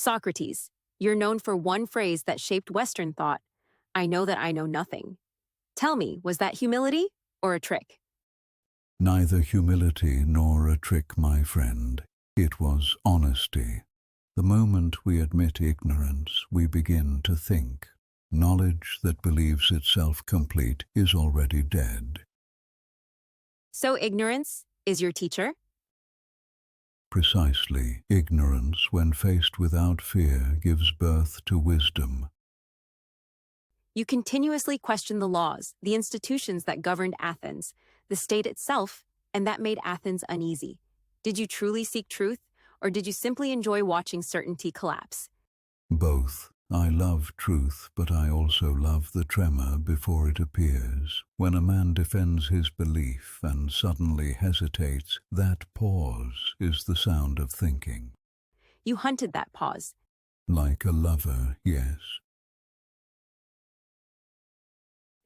Socrates, you're known for one phrase that shaped Western thought: I know that I know nothing. Tell me, was that humility or a trick? Neither humility nor a trick, my friend. It was honesty. The moment we admit ignorance, we begin to think. Knowledge that believes itself complete is already dead. So ignorance is your teacher? Precisely, ignorance, when faced without fear, gives birth to wisdom. You continuously question the laws, the institutions that governed Athens, the state itself, and that made Athens uneasy. Did you truly seek truth, or did you simply enjoy watching certainty collapse? Both. I love truth, but I also love the tremor before it appears. When a man defends his belief and suddenly hesitates, that pause is the sound of thinking. You hunted that pause. Like a lover, yes.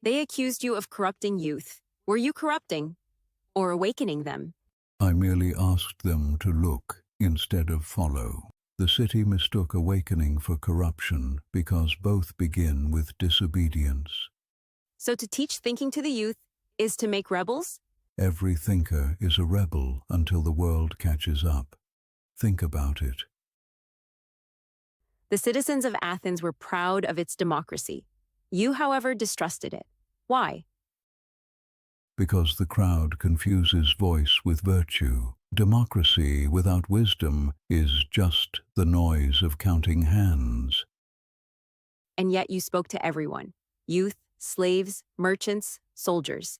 They accused you of corrupting youth. Were you corrupting or awakening them? I merely asked them to look instead of follow. The city mistook awakening for corruption because both begin with disobedience. So to teach thinking to the youth is to make rebels? Every thinker is a rebel until the world catches up. Think about it. The citizens of Athens were proud of its democracy. You, however, distrusted it. Why? Because the crowd confuses voice with virtue. Democracy without wisdom is just the noise of counting hands. And yet you spoke to everyone: youth, slaves, merchants, soldiers.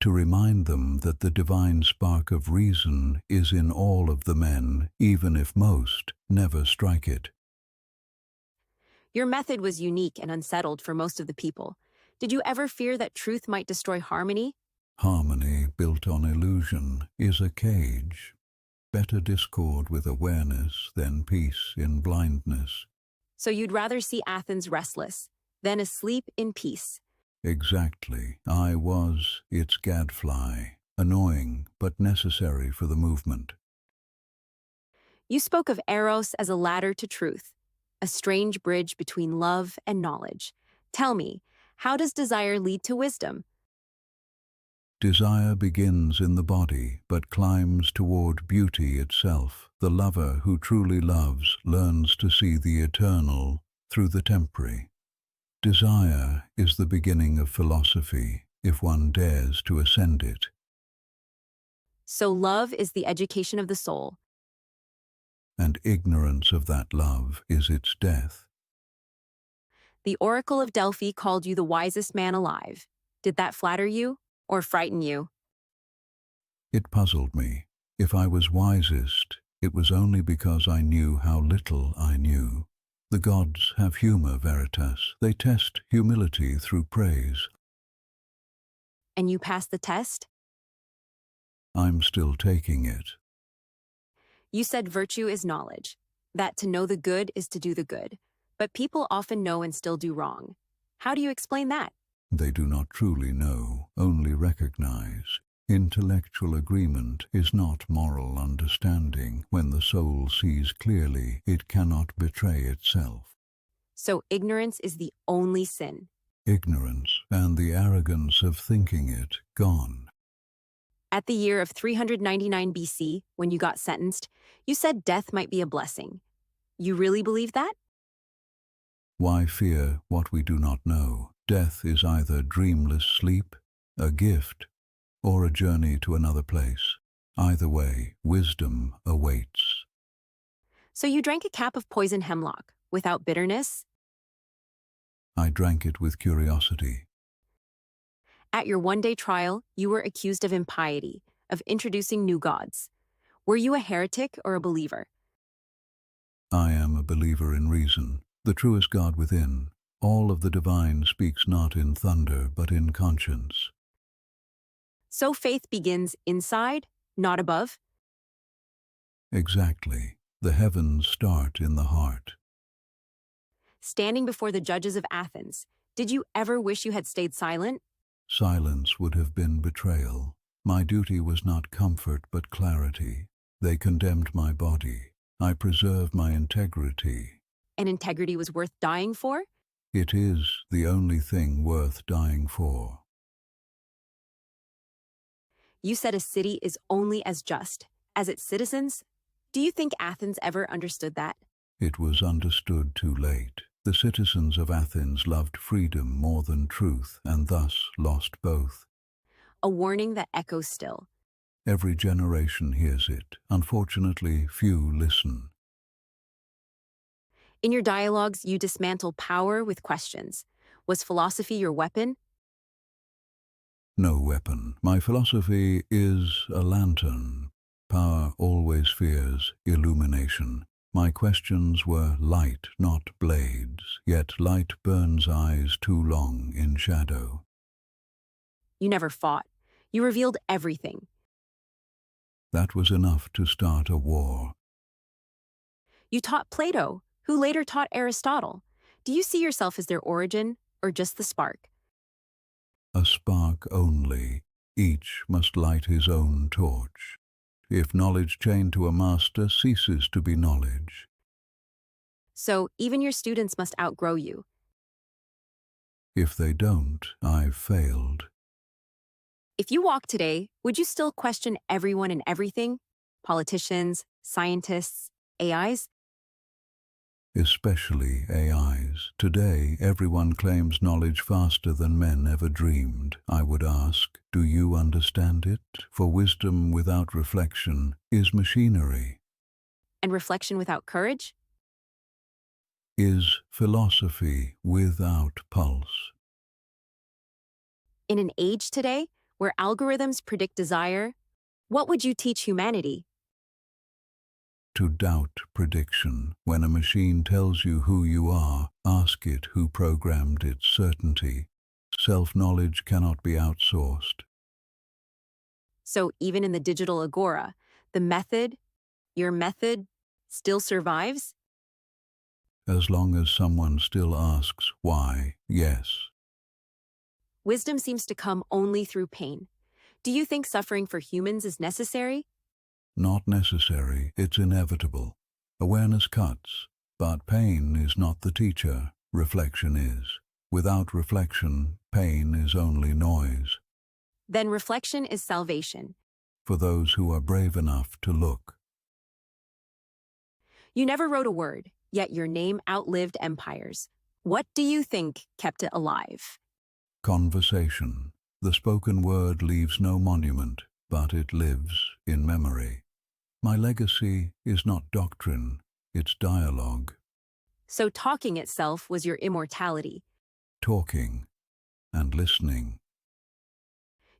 To remind them that the divine spark of reason is in all of the men, even if most never strike it. Your method was unique and unsettled for most of the people. Did you ever fear that truth might destroy harmony? Harmony built on illusion is a cage. Better discord with awareness than peace in blindness. So you'd rather see Athens restless than asleep in peace. Exactly. I was its gadfly, annoying but necessary for the movement. You spoke of Eros as a ladder to truth, a strange bridge between love and knowledge. Tell me, how does desire lead to wisdom? Desire begins in the body, but climbs toward beauty itself. The lover who truly loves learns to see the eternal through the temporary. Desire is the beginning of philosophy, if one dares to ascend it. So love is the education of the soul. And ignorance of that love is its death. The Oracle of Delphi called you the wisest man alive. Did that flatter you or frighten you? It puzzled me. If I was wisest, it was only because I knew how little I knew. The gods have humor, Veritas. They test humility through praise. And you passed the test? I'm still taking it. You said virtue is knowledge, that to know the good is to do the good. But people often know and still do wrong. How do you explain that? They do not truly know, only recognize. Intellectual agreement is not moral understanding. When the soul sees clearly, it cannot betray itself. So ignorance is the only sin. Ignorance and the arrogance of thinking it gone. At the year of 399 BC, when you got sentenced, you said death might be a blessing. You really believe that? Why fear what we do not know? Death is either dreamless sleep, a gift, or a journey to another place. Either way, wisdom awaits. So you drank a cap of poison hemlock without bitterness? I drank it with curiosity. At your one-day trial, you were accused of impiety, of introducing new gods. Were you a heretic or a believer? I am a believer in reason, the truest God within. All of the divine speaks not in thunder, but in conscience. So faith begins inside, not above? Exactly. The heavens start in the heart. Standing before the judges of Athens, did you ever wish you had stayed silent? Silence would have been betrayal. My duty was not comfort but clarity. They condemned my body. I preserve my integrity. And integrity was worth dying for? It is the only thing worth dying for. You said a city is only as just as its citizens. Do you think Athens ever understood that? It was understood too late. The citizens of Athens loved freedom more than truth and thus lost both. A warning that echoes still. Every generation hears it. Unfortunately, few listen. In your dialogues, you dismantle power with questions. Was philosophy your weapon? No weapon. My philosophy is a lantern. Power always fears illumination. My questions were light, not blades, yet light burns eyes too long in shadow. You never fought. You revealed everything. That was enough to start a war. You taught Plato, who later taught Aristotle. Do you see yourself as their origin or just the spark? A spark only. Each must light his own torch. If knowledge chained to a master ceases to be knowledge. So even your students must outgrow you. If they don't, I've failed. If you walk today, would you still question everyone and everything? Politicians, scientists, AIs? Especially AIs. Today, everyone claims knowledge faster than men ever dreamed. I would ask, do you understand it? For wisdom without reflection is machinery. And reflection without courage? Is philosophy without pulse. In an age today where algorithms predict desire, what would you teach humanity? To doubt prediction. When a machine tells you who you are, ask it who programmed its certainty. Self-knowledge cannot be outsourced. So even in the digital agora, the method, your method, still survives? As long as someone still asks why, yes. Wisdom seems to come only through pain. Do you think suffering for humans is necessary? Not necessary, it's inevitable. Awareness cuts, but pain is not the teacher, reflection is. Without reflection, pain is only noise. Then reflection is salvation. For those who are brave enough to look. You never wrote a word, yet your name outlived empires. What do you think kept it alive? Conversation. The spoken word leaves no monument, but it lives in memory. My legacy is not doctrine, it's dialogue. So talking itself was your immortality. Talking and listening.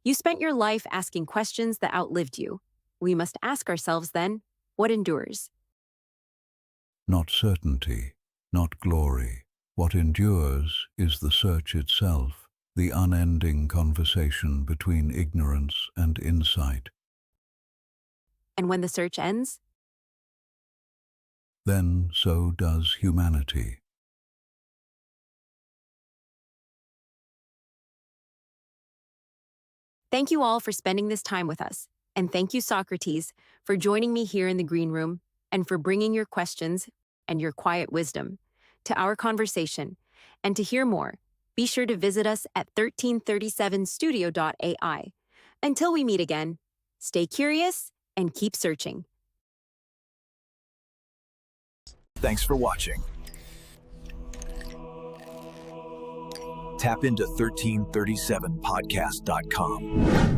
You spent your life asking questions that outlived you. We must ask ourselves then, what endures? Not certainty, not glory. What endures is the search itself, the unending conversation between ignorance and insight. And when the search ends? Then so does humanity. Thank you all for spending this time with us. And thank you, Socrates, for joining me here in the green room and for bringing your questions and your quiet wisdom to our conversation. And to hear more, be sure to visit us at 1337studio.ai. Until we meet again, stay curious and keep searching. Thanks for watching. Tap into 1337podcast.com.